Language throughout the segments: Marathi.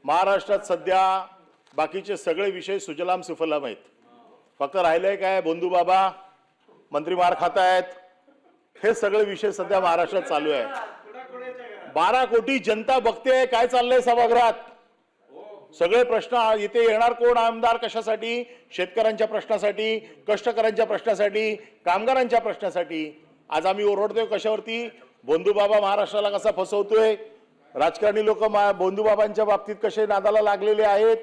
महाराष्ट्रात सध्या बाकीचे सगळे विषय सुजलाम सुफलाम आहेत. फक्त राहिलंय काय, बंधू बाबा मंत्री मार खात आहेत, हे सगळे विषय सध्या महाराष्ट्रात चालू आहे. 12 कोटी जनता बघते काय चाललंय सभागृहात. सगळे प्रश्न इथे येणार कोण आमदार कशासाठी? शेतकऱ्यांच्या प्रश्नासाठी, कष्टकऱ्यांच्या प्रश्नासाठी, कामगारांच्या प्रश्नासाठी. आज आम्ही ओरडतोय कशावरती? बंधू बाबा महाराष्ट्राला कसा फसवतोय, राजकारणी लोक बंधू बाबांच्या बाबतीत कसे नादाला लागलेले आहेत.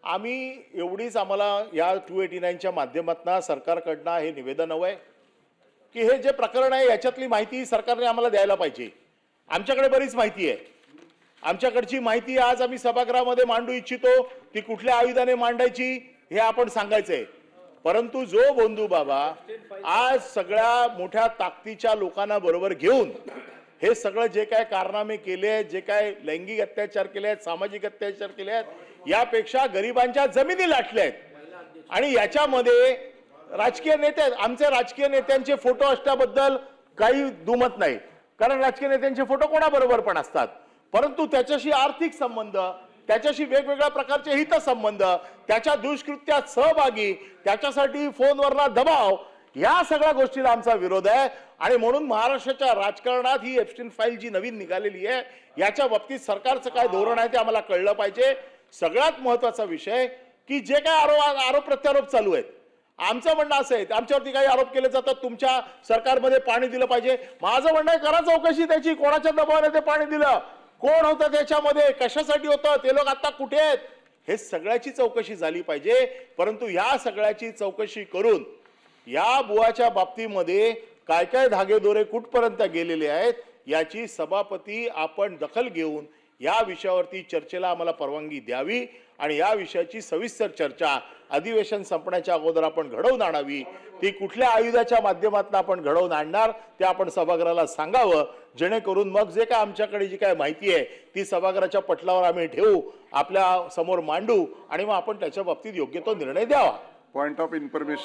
आम्ही एवढीच आम्हाला या 289च्या माध्यमातून सरकारकडनं हे निवेदन हवंय की हे जे प्रकरण आहे याच्यातली माहिती सरकारने आम्हाला द्यायला पाहिजे. आमच्याकडे बरीच माहिती आहे. आमच्याकडची माहिती आज आम्ही सभागृहामध्ये मांडू इच्छितो. ती कुठल्या आयुधाने मांडायची हे आपण सांगायचंय. परंतु जो बंधू बाबा आज सगळ्या मोठ्या ताकदीच्या लोकांना बरोबर घेऊन हे सगळं जे काय कारनामे केले, जे काय लैंगिक अत्याचार केले आहेत, सामाजिक अत्याचार केले आहेत, यापेक्षा गरिबांच्या जमिनी लाटल्या आहेत. आणि याच्यामध्ये राजकीय नेते, आमचे राजकीय नेत्यांचे फोटो असल्याबद्दल काही दुमत नाही, कारण राजकीय नेत्यांचे फोटो कोणाबरोबर पण असतात. परंतु त्याच्याशी आर्थिक संबंध, त्याच्याशी वेगवेगळ्या प्रकारचे हितसंबंध, त्याच्या दुष्कृत्यात सहभागी, त्याच्यासाठी फोनवरला दबाव, या सगळ्या गोष्टीला आमचा विरोध आहे. आणि म्हणून महाराष्ट्राच्या राजकारणात ही एप्स्टीन फाईल जी नवीन निघालेली आहे याच्या बाबतीत सरकारचं काय धोरण आहे ते आम्हाला कळलं पाहिजे. सगळ्यात महत्त्वाचा विषय की जे काय आरोप प्रत्यारोप चालू आहेत, आमचं म्हणणं असं आहे आमच्यावरती काही आरोप केले जातात, तुमच्या सरकारमध्ये पाणी दिलं पाहिजे. माझं म्हणणं आहे करा चौकशी त्याची, कोणाच्या दबावाने ते पाणी दिलं, कोण होतं त्याच्यामध्ये, कशासाठी होतं, ते लोक आता कुठे आहेत, हे सगळ्याची चौकशी झाली पाहिजे. परंतु या सगळ्याची चौकशी करून या बुवाच्या बाबतीमध्ये काय काय धागेदोरे कुठपर्यंत गेलेले आहेत याची सभापती आपण दखल घेऊन या विषयावरती चर्चेला आम्हाला परवानगी द्यावी आणि या विषयाची सविस्तर चर्चा अधिवेशन संपण्याच्या अगोदर आपण घडवून आणावी. ती कुठल्या आयुधाच्या माध्यमातून आपण घडवून आणणार ते आपण सभागृहाला सांगावं, जेणेकरून मग जे काय आमच्याकडे जी काय माहिती आहे ती सभागृहाच्या पटलावर आम्ही ठेवू, आपल्या समोर मांडू आणि मग आपण त्याच्या बाबतीत योग्य तो निर्णय द्यावा. Point of information